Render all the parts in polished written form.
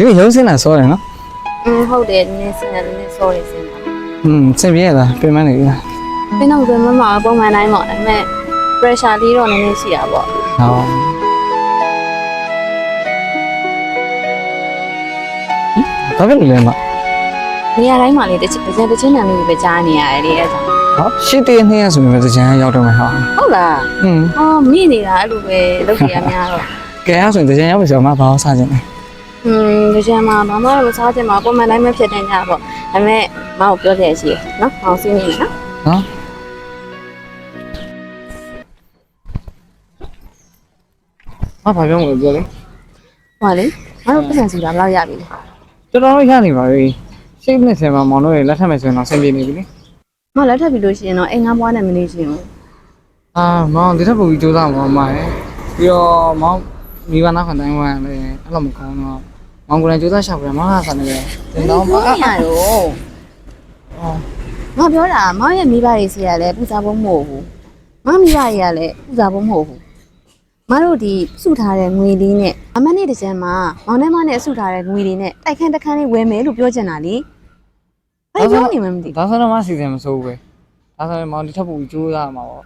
ဒီရုံးစင်းတာစောတယ်နော် ဟုတ်တယ်နည်းစင်းတယ်နည်းစောတယ်စင်းတာ စင်ပြေရလားပြင်မနေပြီလား ပြင်းတော့ပြင်းမမပုံမှန်တိုင်းပေါ့ဒါပေမဲ့ pressure လေးတော့နည်းနည်းရှိတာပေါ့ ဟောဘာဖြစ်လို့လဲမ နေရာတိုင်းမှာလေတစ်ချင်းတချင်းတန်လေးပဲကြားနေရတယ်လေအဲ့ဒါ ဟောရှစ်တည်းနှစ်ရဆိုရင်တကြံရောက်တော့မှာဟာ ဟုတ်လားမြင့်နေတာအဲ့လိုပဲလုပ်ကြရများတော့ ကဲအဲ့ဆိုရင်တကြံရောက်ပြီဆိုတော့မဘာလို့စားကြင်လဲ တချင်းမှာမမတို့စားချင်မှာပုံမှန်တိုင်းပဲဖြစ်နေကြပေါ့ဒါပေမဲ့မအောင်ပြောတဲ့အရှိနော်မောင်စင်းနေနော် နော်ဘာပြောမလို့ပြောလေ ဟောလေမတို့ပတ်စံစီတာဘယ်လောက်ရပြီလဲ တော်တော်ရနေပါပြီစိတ်နဲ့ဆင်မှာမောင်တို့ရေလက်ထပ်မယ်ဆိုရင်တော့ဆင်ပြေနေပြီလေ မလက်ထပ်ပြီးလို့ရှိရင်တော့အိမ်ငါးဘွားနဲ့မနေချင်ဘူး မောင်ဒီထက်ပိုပြီးကြိုးစားမှာမရပြီးတော့မောင်မိဘနာခံတိုင်းဝမ်းလေအဲ့လိုမကောင်းတော့မောင်ကိုယ်တိုင်ကြိုးစားရှာပြမောင်ဟာဆန်နေတယ်တင်တော့မ ရရောငါပြောတာမောင်ရဲ့မိဘတွေစီရလဲပူဇာဖို့မဟုတ်ဘူးမမိဘတွေကလည်းပူဇာဖို့မဟုတ်ဘူးမတို့ဒီစုထားတဲ့ငွေလေးနဲ့အမနေ့တစ်ချမ်းမှာမောင်နဲ့မနဲ့စုထားတဲ့ငွေတွေနဲ့တိုက်ခန်းတစ်ခန်းလေးဝယ်မယ်လို့ပြောချင်တာလေဘာပြောနေမှမသိ ဒါဆိုတော့မစီစဉ်မစိုးဘူးပဲဒါဆိုရင်မောင်ဒီထက်ပိုပြီးကြိုးစားမှာပေါ့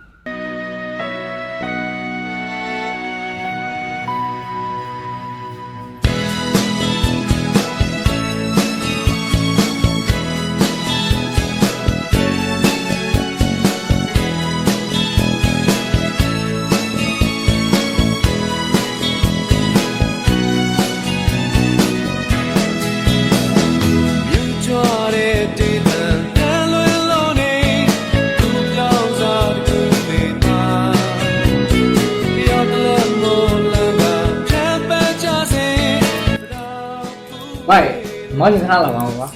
မိုင်မောင်ကြီးခဏလာပါဦးကွာ ။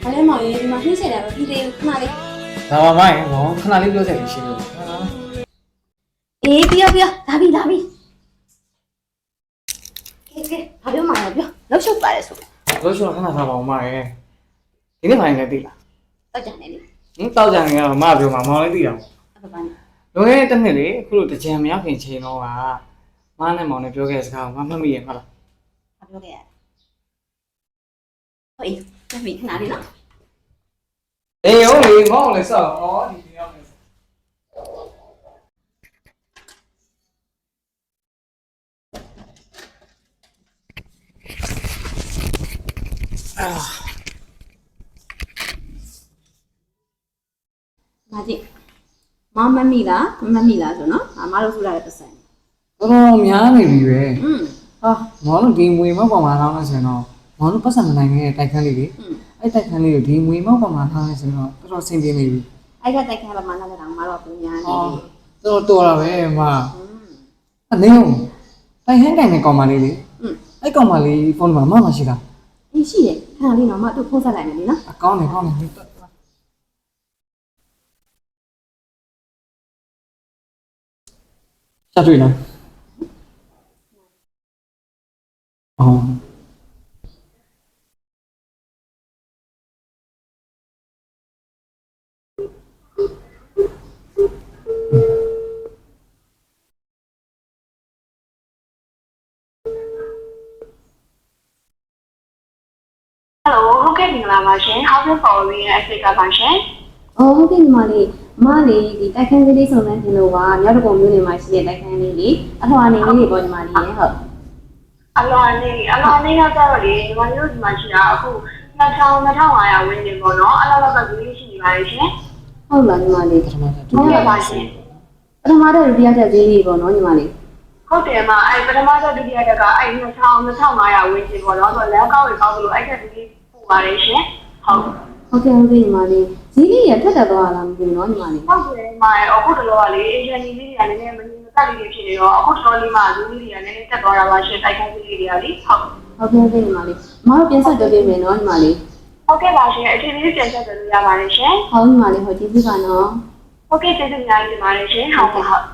ဘာလဲမောင်ရေဒီမှာနှိမ့်ဆက်တာတော့ဒီလေးခဏလေး ဒါပါမိုင်မောင်ခဏလေးပြောစရာရှိလို့ ။အေးပြောလာပြီ။ကဲဘာပြောမှလဲပြောလောက်ရှုပ်ပါလေဆို လို့ရှိရင်ခဏထားပါဦးမိုင်ဒီနေ့မိုင်လည်းသိလား ။တောက်ကြနေလေ တောက်ကြနေတော့မပြောမှာမောင်လည်းသိတာ ။အဲ့ဘာနဲ့ လွန်ခဲ့တဲ့တစ်နှစ်လေအခုလိုတကြံမရောက်ခင်ချိန်တော့ကမနဲ့မောင်နဲ့ပြောခဲ့တဲ့စကားကိုမမှတ်မိရဟုတ်လား ။ဘာပြောခဲ့ရလဲ။ဟိုအေးတမီခဏလေးနော် အေးဟုတ်လေမောင်လည်းစောက်ဩဒီရောက်နေ။မာကြီး။မမမိလားမမိလားဆိုနော်။အမတို့ထူလာတဲ့ပတ်စံ တော်များနေပြီပဲ ။ဟာမောင်တို့ဒီမွေမောက်ပေါ်မှာထားလို့ဆိုရင်တော့မောင်တို့ပတ်စံမနိုင်ခဲ့တဲ့တိုက်ခန်းလေးလေအဲ့တိုက်ခန်းလေးကိုဒီမွေမောက်ပေါ်မှာထားလို့ဆိုရင်တော့တော်တော်ဆင်ပြေနေပြီ ။အဲ့ကတိုက်ခါလာမနာတဲ့တောင်မတော့ပူညာနေတယ် တော်တာပဲမအနေဦးတိုက်ခန်းတိုင်နဲ့ကောင်မလေးလေအဲ့ကောင်မလေးဖုန်းမှာမမရှိတာ ။အေးရှိတယ်ခဏလေးတော့မတို့ဖုန်းဆက်လိုက်မယ်လေနော် အကောင်းတယ်ဆက်တွေ့လားအော်ဟုတ်ကဲ့မင်္ဂလာပါရှင် Housing for Women ရဲ့အစိတ်ကပါရှင် ။အော်ဟုတ်ကဲ့ညီမလေးမလေးဒီတိုက်ခန်းလေးစုံစမ်းတင်လို့ပါမြောက်တကုံမျိုးတွေမှာရှိတဲ့တိုက်ခန်းလေးလေအထွာနေလေးတွေပေါ့ညီမလေးရဲ့ဟုတ် အလောင်းနေကကြတော့လေဒီမှာမျိုးဒီမှာရှိတာအခု2500ဝန်းကျင်ပေါ့နော်အလောင်းလောက်ကဒီလေးရှိနေပါလေရှင် ဟုတ်လားညီမလေး ဟုတ်ကဲ့ပါရှင် ပထမတော့ဒီရတဲ့ဈေးလေးပေါ့နော်ညီမလေး ဟုတ်တယ်မအဲ့ပထမဆုံးဒုတိယတက်ကအဲ့2500ဝန်းကျင်ပေါ့နော်ဆိုတော့လမ်းကောက်ဝင်ကောက်လို့အဲ့ကဒီလေးပို့ပါလေရှင်ဟုတ် ဟုတ်ကဲ့ညီမလေးဈေးလေးရထက်တက်သွားလားမသိဘူးနော်ညီမလေး ဟုတ်တယ်မအခုတလောကလေအေဂျင်စီလေးတွေကလည်းနည်းနည်းမနေမတက်လေးဖြစ်နေတော့အခုတလောလေးမှဇူးလေးတွေကလည်းနည်းနည်းတက်သွားတာပါရှင်တိုက်ခိုက်လေးတွေကလေဟုတ် ဟုတ်ကဲ့ညီမလေးမတို့ပြန်ဆက်ကြပေးမယ်နော်ညီမလေး ဟုတ်ကဲ့ပါရှင်အချိန်လေးပြန်ဆက်ကြလို့ရပါတယ်ရှင် ဟုတ်ညီမလေးဟောကျေးဇူးပါနော် ဟုတ်ကဲ့ကျေးဇူးများတင်ပါတယ်ရှင်ဟုတ်ကဲ့ဟုတ်